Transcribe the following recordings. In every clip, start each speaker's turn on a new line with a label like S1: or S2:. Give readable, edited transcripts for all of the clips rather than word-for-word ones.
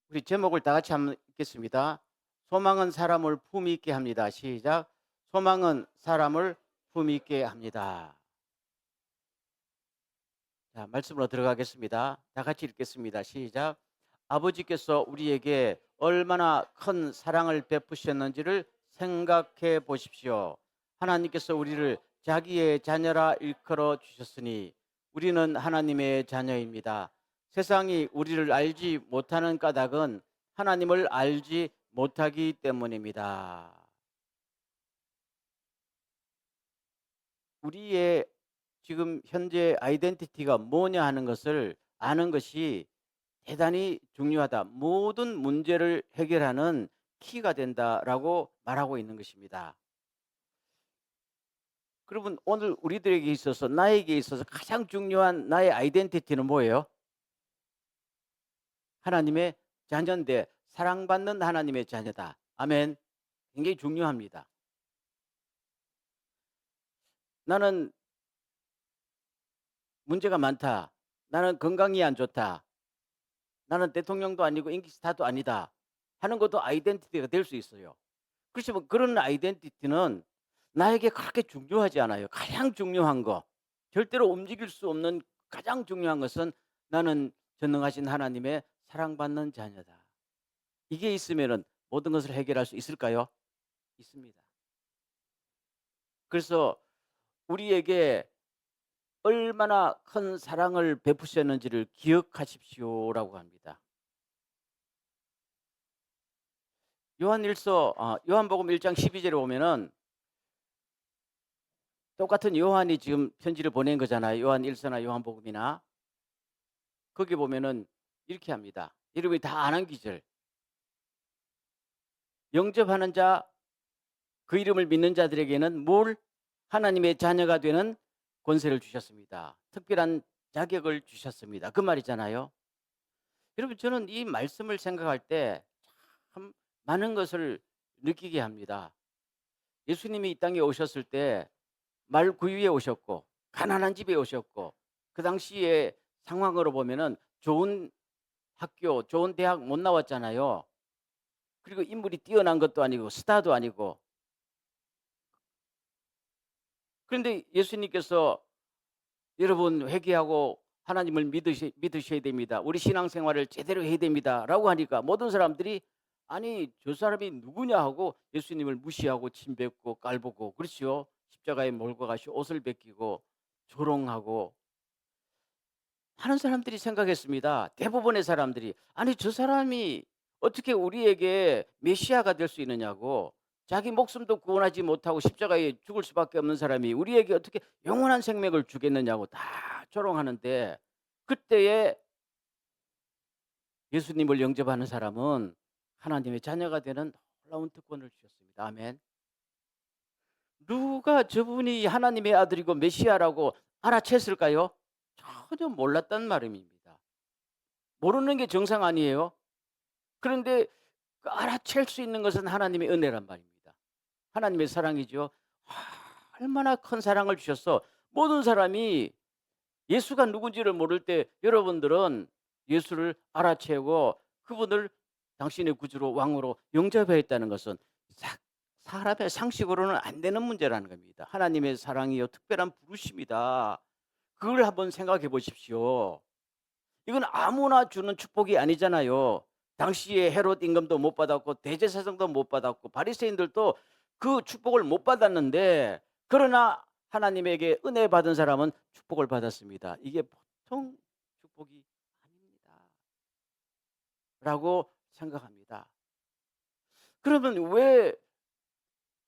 S1: 우리 제목을 다 같이 한번 읽겠습니다. 소망은 사람을 품위 있게 합니다. 시작. 소망은 사람을 품위 있게 합니다. 자, 말씀으로 들어가겠습니다. 다 같이 읽겠습니다. 시작. 아버지께서 우리에게 얼마나 큰 사랑을 베푸셨는지를 생각해 보십시오. 하나님께서 우리를 자기의 자녀라 일컬어 주셨으니 우리는 하나님의 자녀입니다. 세상이 우리를 알지 못하는 까닭은 하나님을 알지 못하기 때문입니다. 우리의 지금 현재 아이덴티티가 뭐냐 하는 것을 아는 것이 대단히 중요하다. 모든 문제를 해결하는 키가 된다라고 말하고 있는 것입니다. 그러면 오늘 우리들에게 있어서 나에게 있어서 가장 중요한 나의 아이덴티티는 뭐예요? 하나님의 자녀인데 사랑받는 하나님의 자녀다. 아멘. 굉장히 중요합니다. 나는 문제가 많다. 나는 건강이 안 좋다. 나는 대통령도 아니고 인기 스타도 아니다. 하는 것도 아이덴티티가 될 수 있어요. 그렇지만 그런 아이덴티티는 나에게 그렇게 중요하지 않아요. 가장 중요한 거, 절대로 움직일 수 없는 가장 중요한 것은 나는 전능하신 하나님의 사랑받는 자녀다. 이게 있으면은 모든 것을 해결할 수 있을까요? 있습니다. 그래서 우리에게 얼마나 큰 사랑을 베푸셨는지를 기억하십시오라고 합니다. 요한복음 1장 12절에 보면은 똑같은 요한이 지금 편지를 보낸 거잖아요. 요한 1서나 요한복음이나. 거기 보면은 이렇게 합니다. 여러분이 다 아는 기절. 영접하는 자, 그 이름을 믿는 자들에게는 뭘? 하나님의 자녀가 되는 권세를 주셨습니다. 특별한 자격을 주셨습니다. 그 말이잖아요. 여러분, 저는 이 말씀을 생각할 때 참 많은 것을 느끼게 합니다. 예수님이 이 땅에 오셨을 때 말구유에 오셨고 가난한 집에 오셨고 그 당시의 상황으로 보면은 좋은 학교, 좋은 대학 못 나왔잖아요. 그리고 인물이 뛰어난 것도 아니고 스타도 아니고. 그런데 예수님께서 여러분 회개하고 하나님을 믿으셔야 됩니다. 우리 신앙생활을 제대로 해야 됩니다.라고 하니까 모든 사람들이 아니 저 사람이 누구냐 하고 예수님을 무시하고 침뱉고 깔보고 그렇죠. 십자가에 몰고 가시 옷을 벗기고 조롱하고 하는 사람들이 생각했습니다. 대부분의 사람들이 아니 저 사람이 어떻게 우리에게 메시아가 될 수 있느냐고 자기 목숨도 구원하지 못하고 십자가에 죽을 수밖에 없는 사람이 우리에게 어떻게 영원한 생명을 주겠느냐고 다 조롱하는데 그때에 예수님을 영접하는 사람은 하나님의 자녀가 되는 놀라운 특권을 주셨습니다. 아멘. 누가 저분이 하나님의 아들이고 메시아라고 알아챘을까요? 전혀 몰랐단 말입니다. 모르는 게 정상 아니에요? 그런데 그 알아챌 수 있는 것은 하나님의 은혜란 말입니다. 하나님의 사랑이죠. 얼마나 큰 사랑을 주셔서 모든 사람이 예수가 누군지를 모를 때 여러분들은 예수를 알아채고 그분을 당신의 구주로 왕으로 영접해야 했다는 것은 사람의 상식으로는 안 되는 문제라는 겁니다. 하나님의 사랑이요 특별한 부르심이다. 그걸 한번 생각해 보십시오. 이건 아무나 주는 축복이 아니잖아요. 당시에 헤롯 임금도 못 받았고 대제사장도 못 받았고 바리새인들도 그 축복을 못 받았는데 그러나 하나님에게 은혜 받은 사람은 축복을 받았습니다. 이게 보통 축복이 아닙니다라고 생각합니다. 그러면 왜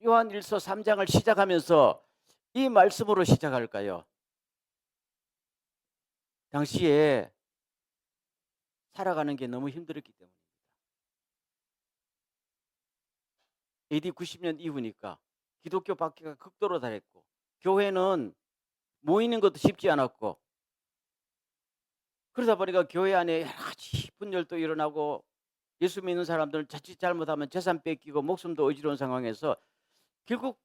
S1: 요한일서 3장을 시작하면서 이 말씀으로 시작할까요? 당시에 살아가는 게 너무 힘들었기 때문입니다. AD 90년 이후니까 기독교 박해가 극도로 달했고 교회는 모이는 것도 쉽지 않았고 그러다 보니까 교회 안에 여러 가지 분열도 일어나고 예수 믿는 사람들은 자칫 잘못하면 재산 뺏기고 목숨도 어지러운 상황에서 결국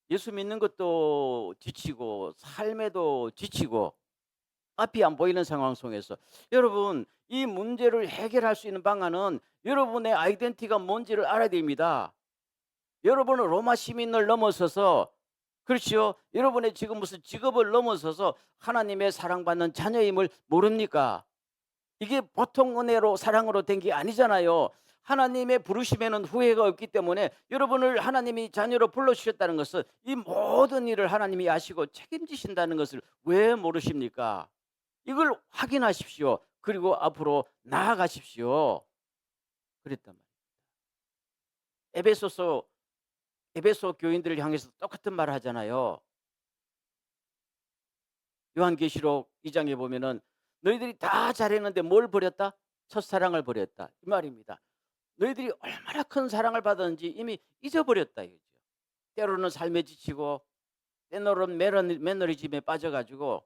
S1: 예수 믿는 것도 지치고 삶에도 지치고 앞이 안 보이는 상황 속에서 여러분 이 문제를 해결할 수 있는 방안은 여러분의 아이덴티티가 뭔지를 알아야 됩니다. 여러분은 로마 시민을 넘어서서 그렇죠. 여러분의 지금 무슨 직업을 넘어서서 하나님의 사랑받는 자녀임을 모릅니까? 이게 보통 은혜로 사랑으로 된 게 아니잖아요. 하나님의 부르심에는 후회가 없기 때문에 여러분을 하나님이 자녀로 불러주셨다는 것은 이 모든 일을 하나님이 아시고 책임지신다는 것을 왜 모르십니까? 이걸 확인하십시오. 그리고 앞으로 나아가십시오. 그랬단 말이에요. 에베소서 에베소 교인들을 향해서 똑같은 말을 하잖아요. 요한계시록 2장에 보면은 너희들이 다 잘했는데 뭘 버렸다? 첫사랑을 버렸다. 이 말입니다. 너희들이 얼마나 큰 사랑을 받았는지 이미 잊어버렸다 이거죠. 때로는 삶에 지치고 때로는 매너리즘에 빠져가지고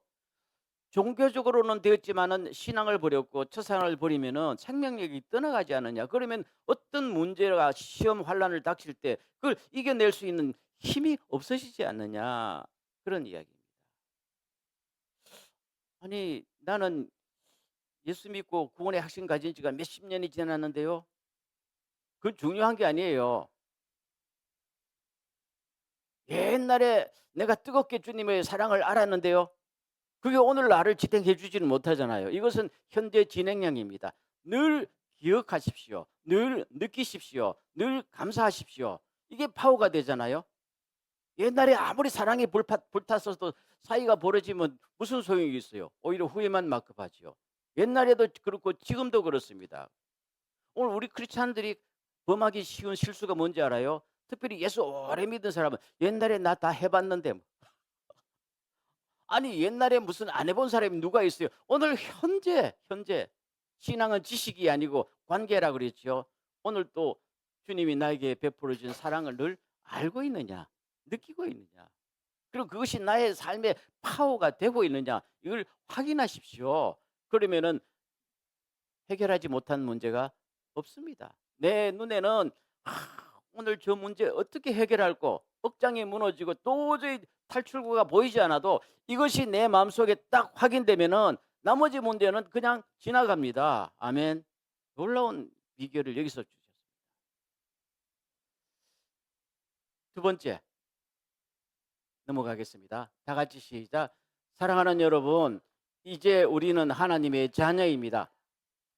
S1: 종교적으로는 되었지만은 신앙을 버렸고 첫사랑을 버리면은 생명력이 떠나가지 않느냐. 그러면 어떤 문제가 시험 환란을 닥칠 때 그걸 이겨낼 수 있는 힘이 없어지지 않느냐. 그런 이야기입니다. 아니 나는 예수 믿고 구원의 확신 가진 지가 몇십 년이 지났는데요. 그건 중요한 게 아니에요. 옛날에 내가 뜨겁게 주님의 사랑을 알았는데요. 그게 오늘 나를 지탱해 주지는 못하잖아요. 이것은 현재 진행형입니다. 늘 기억하십시오. 늘 느끼십시오. 늘 감사하십시오. 이게 파워가 되잖아요. 옛날에 아무리 사랑이 불탔어도 사이가 벌어지면 무슨 소용이 있어요. 오히려 후회만 막급하지요. 옛날에도 그렇고 지금도 그렇습니다. 오늘 우리 크리스찬들이 범하기 쉬운 실수가 뭔지 알아요? 특별히 예수 오래 믿은 사람은 옛날에 나 다 해봤는데 아니 옛날에 무슨 안 해본 사람이 누가 있어요? 오늘 현재 신앙은 지식이 아니고 관계라 그랬죠. 오늘 또 주님이 나에게 베풀어 준 사랑을 늘 알고 있느냐, 느끼고 있느냐, 그리고 그것이 나의 삶의 파워가 되고 있느냐 이걸 확인하십시오. 그러면은 해결하지 못한 문제가 없습니다. 내 눈에는 오늘 저 문제 어떻게 해결할까? 억장이 무너지고 도저히 탈출구가 보이지 않아도 이것이 내 마음속에 딱 확인되면은 나머지 문제는 그냥 지나갑니다. 아멘. 놀라운 비결을 여기서 주셨습니다. 두 번째 넘어가겠습니다. 다 같이 시작. 사랑하는 여러분, 이제 우리는 하나님의 자녀입니다.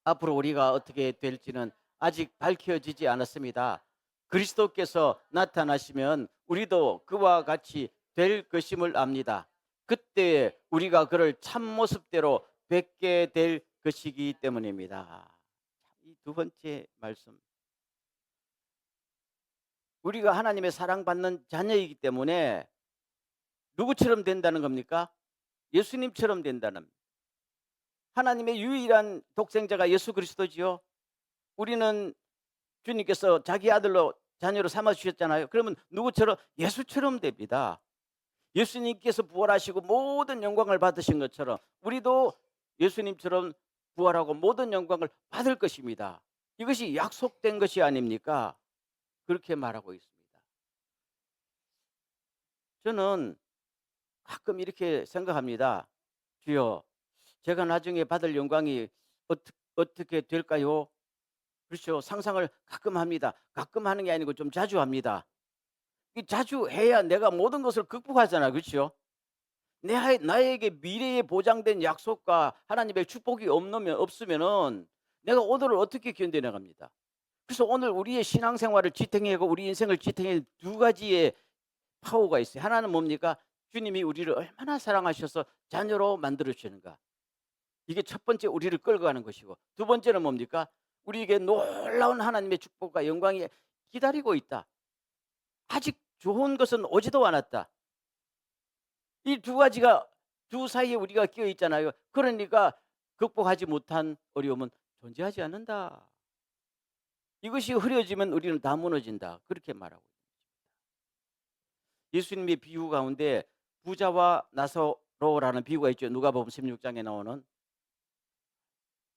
S1: 앞으로 우리가 어떻게 될지는 아직 밝혀지지 않았습니다. 그리스도께서 나타나시면 우리도 그와 같이 될 것임을 압니다. 그때 우리가 그를 참모습대로 뵙게 될 것이기 때문입니다. 이 두 번째 말씀. 우리가 하나님의 사랑받는 자녀이기 때문에 누구처럼 된다는 겁니까? 예수님처럼 된다는. 하나님의 유일한 독생자가 예수 그리스도지요. 우리는 주님께서 자기 아들로 자녀로 삼아 주셨잖아요. 그러면 누구처럼? 예수처럼 됩니다. 예수님께서 부활하시고 모든 영광을 받으신 것처럼 우리도 예수님처럼 부활하고 모든 영광을 받을 것입니다. 이것이 약속된 것이 아닙니까? 그렇게 말하고 있습니다. 저는 가끔 이렇게 생각합니다. 주여, 제가 나중에 받을 영광이 어떻게 될까요? 그렇죠. 상상을 가끔 합니다. 가끔 하는 게 아니고 좀 자주 합니다. 이 자주 해야 내가 모든 것을 극복하잖아. 그렇죠? 나에게 미래에 보장된 약속과 하나님의 축복이 없으면은 내가 오늘을 어떻게 견뎌나갑니다. 그래서 오늘 우리의 신앙생활을 지탱하고 우리 인생을 지탱해 두 가지의 파워가 있어요. 하나는 뭡니까? 주님이 우리를 얼마나 사랑하셔서 자녀로 만들어 주시는가. 이게 첫 번째 우리를 끌고 가는 것이고 두 번째는 뭡니까? 우리에게 놀라운 하나님의 축복과 영광이 기다리고 있다. 아직 좋은 것은 오지도 않았다. 이 두 가지가 두 사이에 우리가 끼어 있잖아요. 그러니까 극복하지 못한 어려움은 존재하지 않는다. 이것이 흐려지면 우리는 다 무너진다. 그렇게 말하고 있습니다. 예수님의 비유 가운데 부자와 나사로라는 비유가 있죠. 누가복음 16장에 나오는.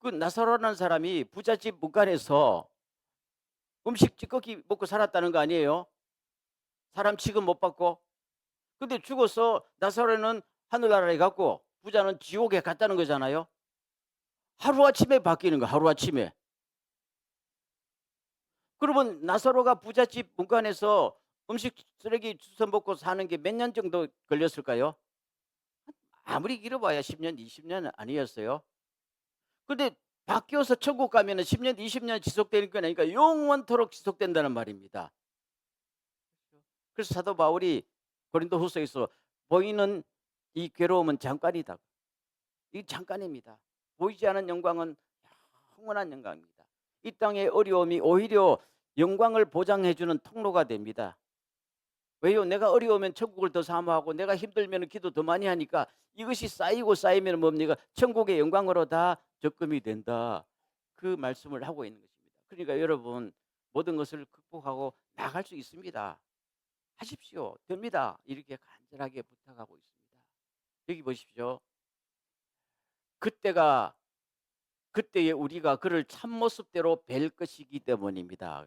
S1: 그 나사로라는 사람이 부잣집 문간에서 음식 찌꺼기 먹고 살았다는 거 아니에요? 사람 취급 못 받고. 근데 죽어서 나사로는 하늘나라에 갔고 부자는 지옥에 갔다는 거잖아요. 하루아침에 바뀌는 거 하루아침에. 그러면 나사로가 부잣집 문간에서 음식 쓰레기 주워 먹고 사는 게 몇 년 정도 걸렸을까요? 아무리 길어봐야 10 년, 20 년은 아니었어요. 근데 바뀌어서 천국 가면은 10 년, 20년 지속되는 게 아니니까 영원토록 지속된다는 말입니다. 그래서 사도 바울이 고린도후서에서 보이는 이 괴로움은 잠깐이다. 이 잠깐입니다. 보이지 않은 영광은 영원한 영광입니다. 이 땅의 어려움이 오히려 영광을 보장해 주는 통로가 됩니다. 왜요? 내가 어려우면 천국을 더 사모하고 내가 힘들면 기도 더 많이 하니까 이것이 쌓이고 쌓이면 뭡니까? 천국의 영광으로 다 적금이 된다. 그 말씀을 하고 있는 것입니다. 그러니까 여러분 모든 것을 극복하고 나갈 수 있습니다. 하십시오. 됩니다. 이렇게 간절하게 부탁하고 있습니다. 여기 보십시오. 그때가 그때의 우리가 그를 참모습대로 뵐 것이기 때문입니다.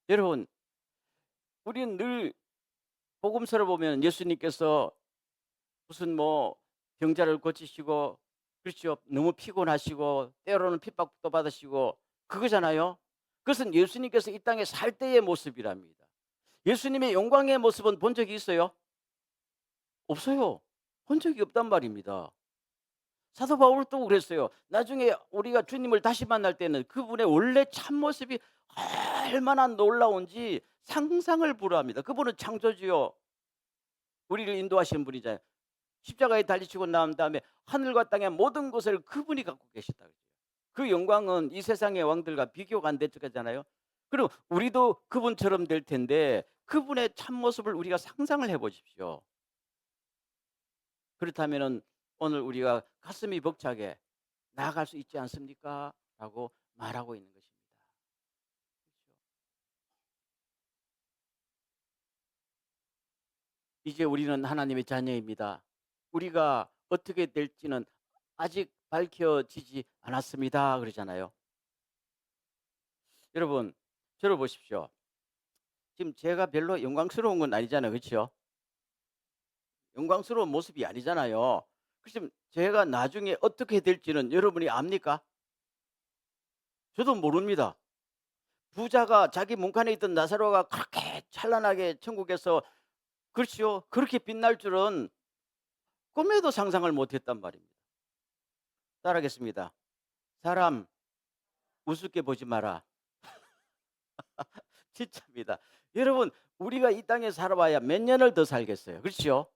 S1: 여러분, 우리는 늘 복음서를 보면 예수님께서 무슨 뭐 병자를 고치시고 그렇죠. 너무 피곤하시고 때로는 핍박도 받으시고 그거잖아요. 그것은 예수님께서 이 땅에 살 때의 모습이랍니다. 예수님의 영광의 모습은 본 적이 있어요? 없어요. 본 적이 없단 말입니다. 사도 바울도 그랬어요. 나중에 우리가 주님을 다시 만날 때는 그분의 원래 참모습이 얼마나 놀라운지 상상을 불허합니다. 그분은 창조주요. 우리를 인도하시는 분이잖아요. 십자가에 달리시고 난 다음에 하늘과 땅의 모든 것을 그분이 갖고 계시다. 그 영광은 이 세상의 왕들과 비교가 안 되잖아요. 그리고 우리도 그분처럼 될 텐데 그분의 참모습을 우리가 상상을 해 보십시오. 그렇다면은 오늘 우리가 가슴이 벅차게 나아갈 수 있지 않습니까? 라고 말하고 있는 것입니다. 그렇죠? 이제 우리는 하나님의 자녀입니다. 우리가 어떻게 될지는 아직 밝혀지지 않았습니다. 그러잖아요. 여러분, 저를 보십시오. 지금 제가 별로 영광스러운 건 아니잖아요. 그렇죠? 영광스러운 모습이 아니잖아요. 그럼 제가 나중에 어떻게 될지는 여러분이 압니까? 저도 모릅니다. 부자가 자기 문간에 있던 나사로가 그렇게 찬란하게 천국에서 그렇지요. 그렇게 빛날 줄은 꿈에도 상상을 못했단 말입니다. 따라하겠습니다. 사람 우습게 보지 마라. 진짜입니다. 여러분 우리가 이 땅에 살아봐야 몇 년을 더 살겠어요. 그렇죠?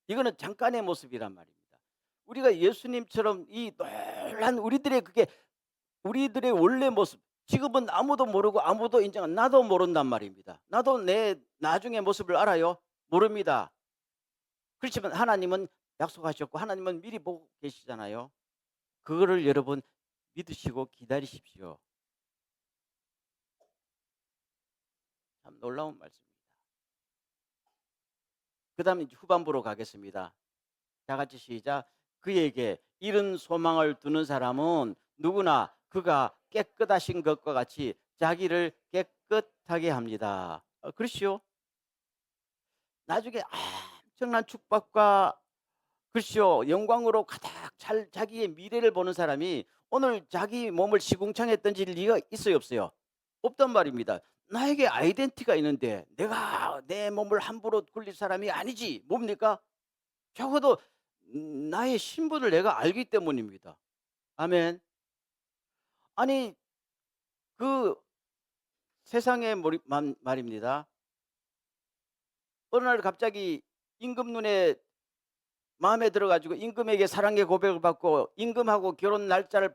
S1: 이거는 잠깐의 모습이란 말입니다. 우리가 예수님처럼 이 놀란 우리들의 그게 우리들의 원래 모습 지금은 아무도 모르고 아무도 인정한 나도 모른단 말입니다. 나도 내 나중의 모습을 알아요? 모릅니다. 그렇지만 하나님은 약속하셨고 하나님은 미리 보고 계시잖아요. 그거를 여러분 믿으시고 기다리십시오. 참 놀라운 말씀입니다. 그다음에 이제 후반부로 가겠습니다. 다 같이 시작. 그에게 이런 소망을 두는 사람은 누구나 그가 깨끗하신 것과 같이 자기를 깨끗하게 합니다. 그렇지요? 나중에 엄청난 축복과 그렇죠. 영광으로 가득 잘 자기의 미래를 보는 사람이 오늘 자기 몸을 시궁창에 던질 리가 있어요, 없어요? 없단 말입니다. 나에게 아이덴티티가 있는데 내가 내 몸을 함부로 굴릴 사람이 아니지. 뭡니까? 적어도 나의 신분을 내가 알기 때문입니다. 아멘. 아니 그 세상의 말입니다. 어느 날 갑자기 임금 눈에 마음에 들어 가지고 임금에게 사랑의 고백을 받고 임금하고 결혼 날짜를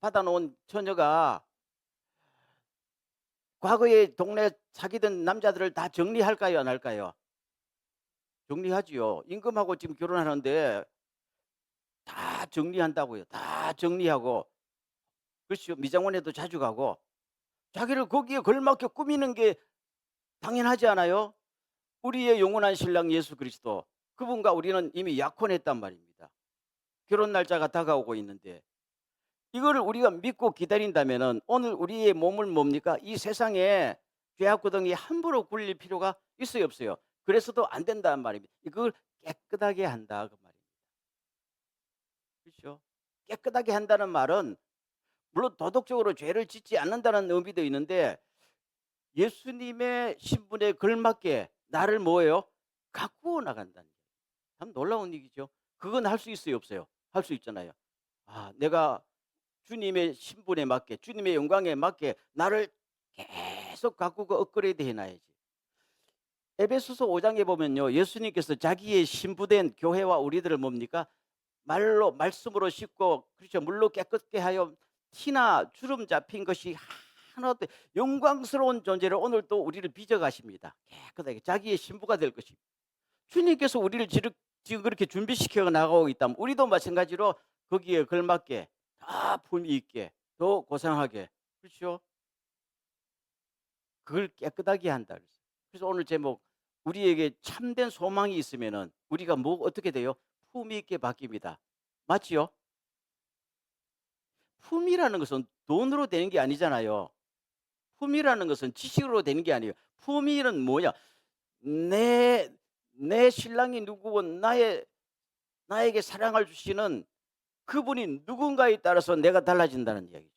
S1: 받아 놓은 처녀가 과거에 동네 사귀던 남자들을 다 정리할까요, 안 할까요? 정리하지요. 임금하고 지금 결혼하는데 다 정리한다고요. 다 정리하고. 그렇죠. 미장원에도 자주 가고. 자기를 거기에 걸맞게 꾸미는 게 당연하지 않아요? 우리의 영원한 신랑 예수 그리스도. 그분과 우리는 이미 약혼했단 말입니다. 결혼 날짜가 다가오고 있는데 이거를 우리가 믿고 기다린다면은 오늘 우리의 몸을 뭡니까? 이 세상에 죄악구덩이 함부로 굴릴 필요가 있어요, 없어요? 그래서도 안 된다는 말입니다. 이걸 깨끗하게 한다 그 말입니다. 그렇죠? 깨끗하게 한다는 말은 물론 도덕적으로 죄를 짓지 않는다는 의미도 있는데 예수님의 신분에 걸맞게 나를 뭐예요? 가꾸어 나간다는 거예요. 참 놀라운 얘기죠. 그건 할 수 있어요, 없어요? 할 수 있잖아요. 아, 내가 주님의 신분에 맞게, 주님의 영광에 맞게 나를 계속 가꾸고 업그레이드 해놔야지. 에베소서 5장에 보면요, 예수님께서 자기의 신부된 교회와 우리들을 뭡니까? 말로 말씀으로 씻고, 그렇죠, 물로 깨끗게 하여 티나 주름 잡힌 것이 하나도 영광스러운 존재를 오늘 또 우리를 빚어 가십니다. 깨끗하게 자기의 신부가 될 것입니다. 주님께서 우리를 지금 그렇게 준비시켜 나가고 있다면 우리도 마찬가지로 거기에 걸맞게 더 품위 있게 더 고상하게, 그렇죠, 그걸 깨끗하게 한다 그랬어요. 그래서 오늘 제목, 우리에게 참된 소망이 있으면은 우리가 뭐 어떻게 돼요? 품위 있게 바뀝니다. 맞지요? 품위라는 것은 돈으로 되는 게 아니잖아요. 품위라는 것은 지식으로 되는 게 아니에요. 품위는 뭐냐? 내 내 신랑이 누구고 나에게 사랑을 주시는 그분이 누군가에 따라서 내가 달라진다는 이야기죠.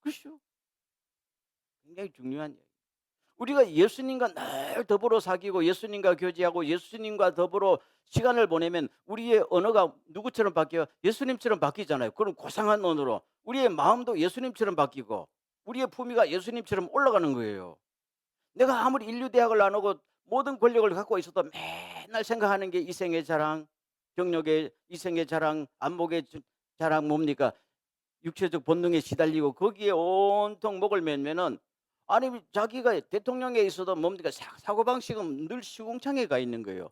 S1: 그렇죠? 굉장히 중요한 이야기. 우리가 예수님과 늘 더불어 사귀고 예수님과 교제하고 예수님과 더불어 시간을 보내면 우리의 언어가 누구처럼 바뀌어요? 예수님처럼 바뀌잖아요. 그런 고상한 언어로 우리의 마음도 예수님처럼 바뀌고 우리의 품위가 예수님처럼 올라가는 거예요. 내가 아무리 인류대학을 나누고 모든 권력을 갖고 있어도 맨날 생각하는 게 이생의 자랑, 경력의 이생의 자랑, 안목의 자랑 뭡니까? 육체적 본능에 시달리고 거기에 온통 목을 매면은, 아니 자기가 대통령에 있어도 뭡니까? 사고방식은 늘 시궁창에 가 있는 거예요.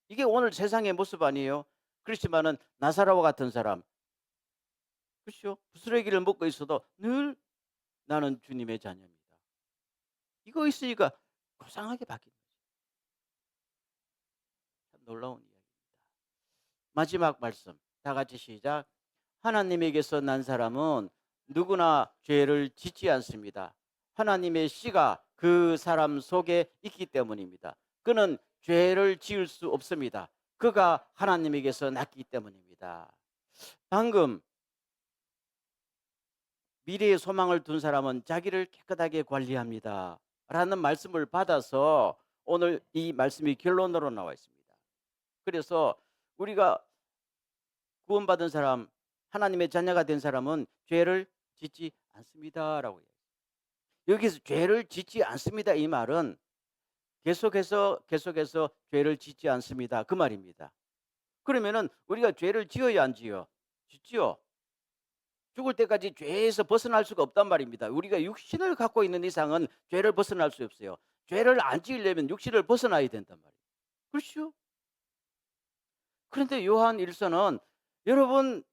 S1: 이게 오늘 세상의 모습 아니에요? 그렇지만은 나사로와 같은 사람, 그렇죠? 부스러기를 먹고 있어도 늘 나는 주님의 자녀입니다. 이거 있으니까 고상하게 바뀐 거죠. 참 놀라운 이야기입니다. 마지막 말씀 다 같이 시작. 하나님에게서 난 사람은 누구나 죄를 짓지 않습니다. 하나님의 씨가 그 사람 속에 있기 때문입니다. 그는 죄를 지을 수 없습니다. 그가 하나님에게서 났기 때문입니다. 방금 미래의 소망을 둔 사람은 자기를 깨끗하게 관리합니다 라는 말씀을 받아서 오늘 이 말씀이 결론으로 나와 있습니다. 그래서 우리가 구원받은 사람, 하나님의 자녀가 된 사람은 죄를 짓지 않습니다라고 해요. 여기서 죄를 짓지 않습니다 이 말은 계속해서 죄를 짓지 않습니다 그 말입니다. 그러면은 우리가 죄를 지어야 안 지어? 짓지요. 죽을 때까지 죄에서 벗어날 수가 없단 말입니다. 우리가 육신을 갖고 있는 이상은 죄를 벗어날 수 없어요. 죄를 안 지으려면 육신을 벗어나야 된단 말이에요. 그렇죠? 그런데 요한 1서는 여러분,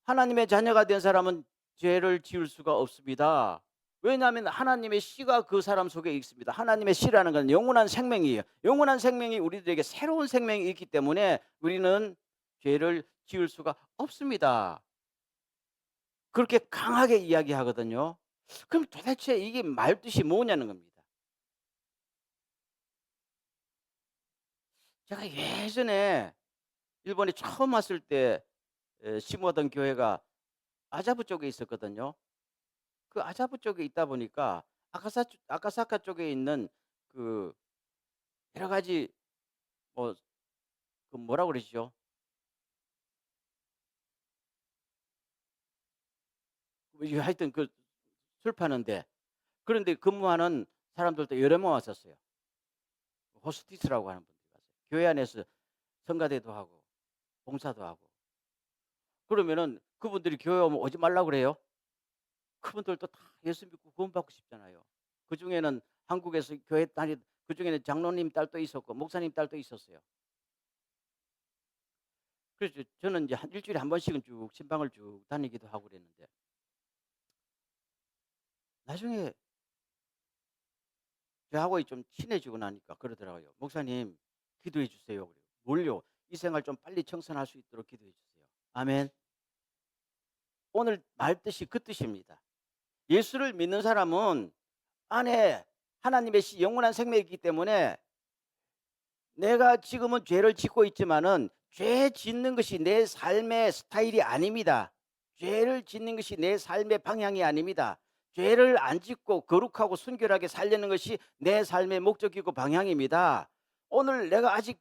S1: 하나님의 자녀가 된 사람은 죄를 지을 수가 없습니다. 왜냐하면 하나님의 씨가 그 사람 속에 있습니다. 하나님의 씨라는 건 영원한 생명이에요. 영원한 생명이 우리들에게 새로운 생명이 있기 때문에 우리는 죄를 지을 수가 없습니다. 그렇게 강하게 이야기하거든요. 그럼 도대체 이게 말뜻이 뭐냐는 겁니다. 제가 예전에 일본에 처음 왔을 때 심어던 교회가 아자부 쪽에 있었거든요. 그 아자부 쪽에 있다 보니까 아카사카 쪽에 있는 그 여러 가지 뭐 그 뭐라 그러시죠? 하여튼 그 술 파는데, 그런데 근무하는 사람들도 여러 명 왔었어요. 호스티스라고 하는 분들이 왔어요. 교회 안에서 성가대도 하고 봉사도 하고. 그러면은 그분들이 교회 오면 오지 말라고 그래요. 그분들도 다 예수 믿고 구원받고 싶잖아요. 그중에는 한국에서 교회 그중에는 장로님 딸도 있었고 목사님 딸도 있었어요. 그래서 저는 이제 한 일주일에 한 번씩은 쭉 신방을 쭉 다니기도 하고 그랬는데, 나중에 저하고 좀 친해지고 나니까 그러더라고요. 목사님 기도해 주세요. 그래요. 뭘요? 이 생활 좀 빨리 청산할 수 있도록 기도해 주세요. 아멘. 오늘 말 뜻이 그 뜻입니다. 예수를 믿는 사람은 안에 하나님의 영원한 생명이 있기 때문에 내가 지금은 죄를 짓고 있지만은 죄 짓는 것이 내 삶의 스타일이 아닙니다. 죄를 짓는 것이 내 삶의 방향이 아닙니다. 죄를 안 짓고 거룩하고 순결하게 살려는 것이 내 삶의 목적이고 방향입니다. 오늘 내가 아직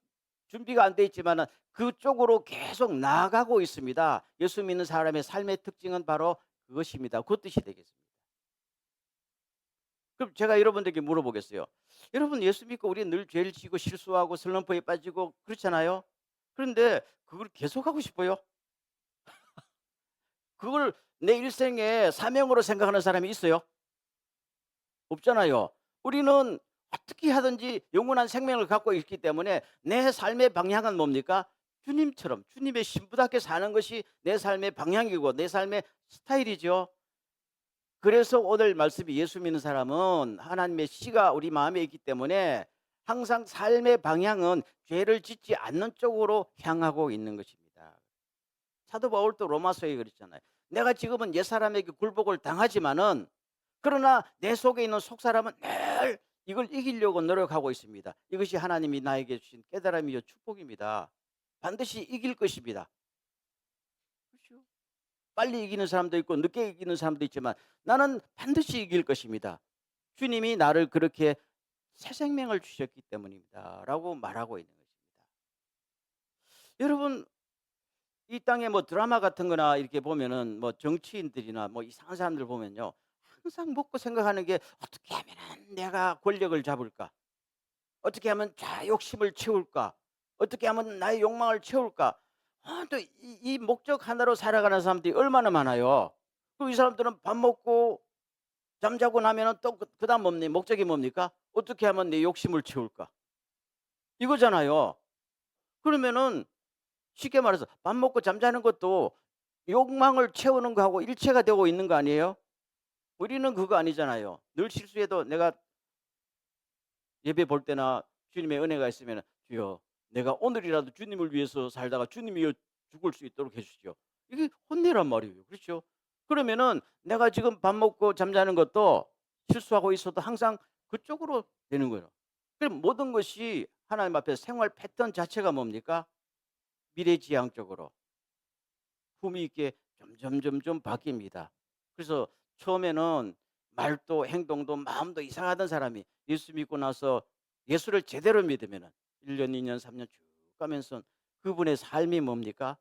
S1: 준비가 안 돼 있지만은 그쪽으로 계속 나아가고 있습니다. 예수 믿는 사람의 삶의 특징은 바로 그것입니다. 그 뜻이 되겠습니다. 그럼 제가 여러분들에게 물어보겠어요. 여러분 예수 믿고 우리 늘 죄를 지고 실수하고 슬럼프에 빠지고 그렇잖아요. 그런데 그걸 계속하고 싶어요? 그걸 내 일생의 사명으로 생각하는 사람이 있어요? 없잖아요. 우리는 어떻게 하든지 영원한 생명을 갖고 있기 때문에 내 삶의 방향은 뭡니까? 주님처럼 주님의 신부답게 사는 것이 내 삶의 방향이고 내 삶의 스타일이죠. 그래서 오늘 말씀이 예수 믿는 사람은 하나님의 씨가 우리 마음에 있기 때문에 항상 삶의 방향은 죄를 짓지 않는 쪽으로 향하고 있는 것입니다. 사도 바울도 로마서에 그랬잖아요. 내가 지금은 옛사람에게 굴복을 당하지만은 그러나 내 속에 있는 속사람은 늘 이걸 이기려고 노력하고 있습니다. 이것이 하나님이 나에게 주신 깨달음이요 축복입니다. 반드시 이길 것입니다. 그렇죠? 빨리 이기는 사람도 있고 늦게 이기는 사람도 있지만 나는 반드시 이길 것입니다. 주님이 나를 그렇게 새 생명을 주셨기 때문입니다. 라고 말하고 있는 것입니다. 여러분 이 땅에 뭐 드라마 같은 거나 이렇게 보면은 뭐 정치인들이나 뭐 이상한 사람들 보면요. 항상 먹고 생각하는 게 '어떻게 하면은 내가 권력을 잡을까? 어떻게 하면 자욕심을 채울까? 어떻게 하면 나의 욕망을 채울까?' 또 이 목적 하나로 살아가는 사람들이 얼마나 많아요. 그리고 이 사람들은 밥 먹고 잠자고 나면은 또 그다음 뭡니 목적이 뭡니까? '어떻게 하면 내 욕심을 채울까?' 이거잖아요. 그러면은 쉽게 말해서 밥 먹고 잠자는 것도 욕망을 채우는 거하고 일체가 되고 있는 거 아니에요? 우리는 그거 아니잖아요. 늘 실수해도 내가 예배 볼 때나 주님의 은혜가 있으면 주여 내가 오늘이라도 주님을 위해서 살다가 주님이 죽을 수 있도록 해 주시오. 이게 혼내란 말이에요. 그렇죠? 그러면은 내가 지금 밥 먹고 잠자는 것도 실수하고 있어도 항상 그쪽으로 되는 거예요. 그럼 모든 것이 하나님 앞에 생활 패턴 자체가 뭡니까? 미래지향적으로 품위 있게 점점 바뀝니다. 그래서 처음에는 말도 행동도 마음도 이상하던 사람이 예수 믿고 나서 예수를 제대로 믿으면은 1 년, 2 년, 3년 쭉 가면서 그분의 삶이 뭡니까?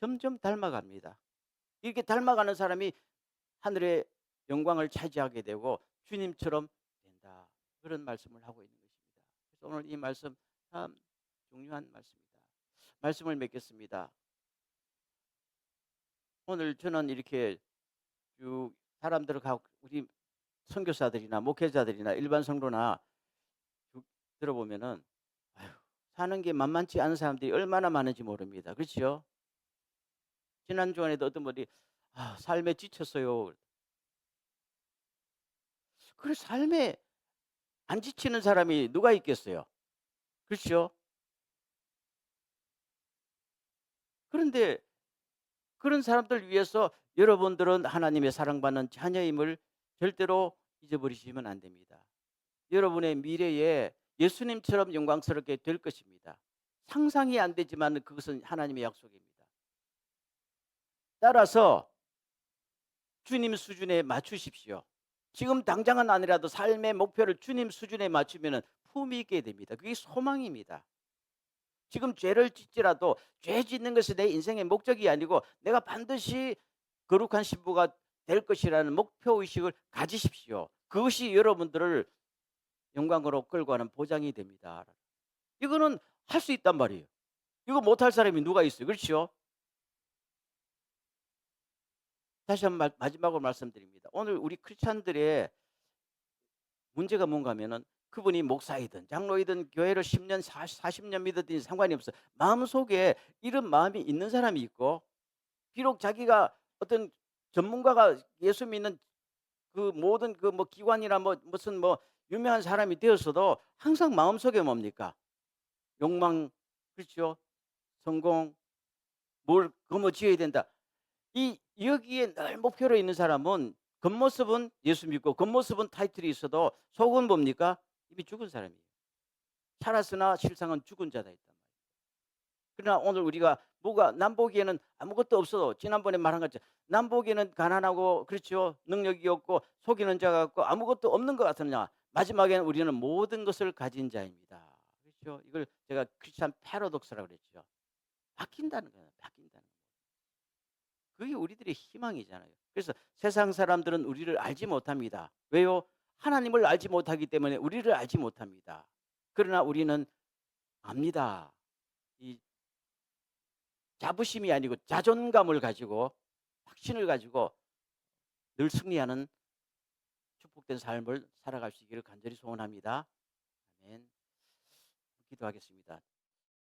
S1: 점점 닮아갑니다. 이렇게 닮아가는 사람이 하늘의 영광을 차지하게 되고 주님처럼 된다. 그런 말씀을 하고 있는 것입니다. 그래서 오늘 이 말씀 참 중요한 말씀입니다. 말씀을 맺겠습니다. 오늘 저는 이렇게 쭉 사람들하고 우리 선교사들이나 목회자들이나 일반 성도나 쭉 들어보면은 아휴, 사는 게 만만치 않은 사람들이 얼마나 많은지 모릅니다. 그렇죠? 지난 주간에도 어떤 분이 삶에 지쳤어요. 그 삶에 안 지치는 사람이 누가 있겠어요? 그렇죠? 그런데 그런 사람들 위해서 여러분들은 하나님의 사랑받는 자녀임을 절대로 잊어버리시면 안 됩니다. 여러분의 미래에 예수님처럼 영광스럽게 될 것입니다. 상상이 안 되지만 그것은 하나님의 약속입니다. 따라서 주님 수준에 맞추십시오. 지금 당장은 아니라도 삶의 목표를 주님 수준에 맞추면 품위 있게 됩니다. 그게 소망입니다. 지금 죄를 짓지라도 죄 짓는 것이 내 인생의 목적이 아니고 내가 반드시 거룩한 신부가 될 것이라는 목표의식을 가지십시오. 그것이 여러분들을 영광으로 끌고 가는 보장이 됩니다. 이거는 할 수 있단 말이에요. 이거 못할 사람이 누가 있어요. 그렇죠? 다시 한번 마지막으로 말씀드립니다. 오늘 우리 크리스찬들의 문제가 뭔가 하면은 그분이 목사이든 장로이든 교회를 10 년, 40년 믿었든지 상관이 없어요. 마음속에 이런 마음이 있는 사람이 있고 비록 자기가 어떤 전문가가 예수 믿는 그 모든 그 뭐 기관이나 뭐 무슨 뭐 유명한 사람이 되었어도 항상 마음속에 뭡니까? 욕망, 그렇죠? 성공, 뭘 거머쥐어야 된다. 이 여기에 늘 목표로 있는 사람은 겉모습은 예수 믿고 겉모습은 타이틀이 있어도 속은 뭡니까? 이미 죽은 사람이에요. 살았으나 실상은 죽은 자다 있단 말이에요. 그러나 오늘 우리가 뭐가 남 보기에는 아무것도 없어도 지난번에 말한 것처럼 남 보기에는 가난하고 그렇죠. 능력이 없고 속이는 자 같고 아무것도 없는 것 같으냐. 마지막에는 우리는 모든 것을 가진 자입니다. 그렇죠. 이걸 제가 크리스찬 패러독스라고 그랬죠. 바뀐다는 거예요. 바뀐다는 거. 그게 우리들의 희망이잖아요. 그래서 세상 사람들은 우리를 알지 못합니다. 왜요? 하나님을 알지 못하기 때문에 우리를 알지 못합니다. 그러나 우리는 압니다. 이 자부심이 아니고 자존감을 가지고 확신을 가지고 늘 승리하는 축복된 삶을 살아갈 수 있기를 간절히 소원합니다. 아멘. 기도하겠습니다.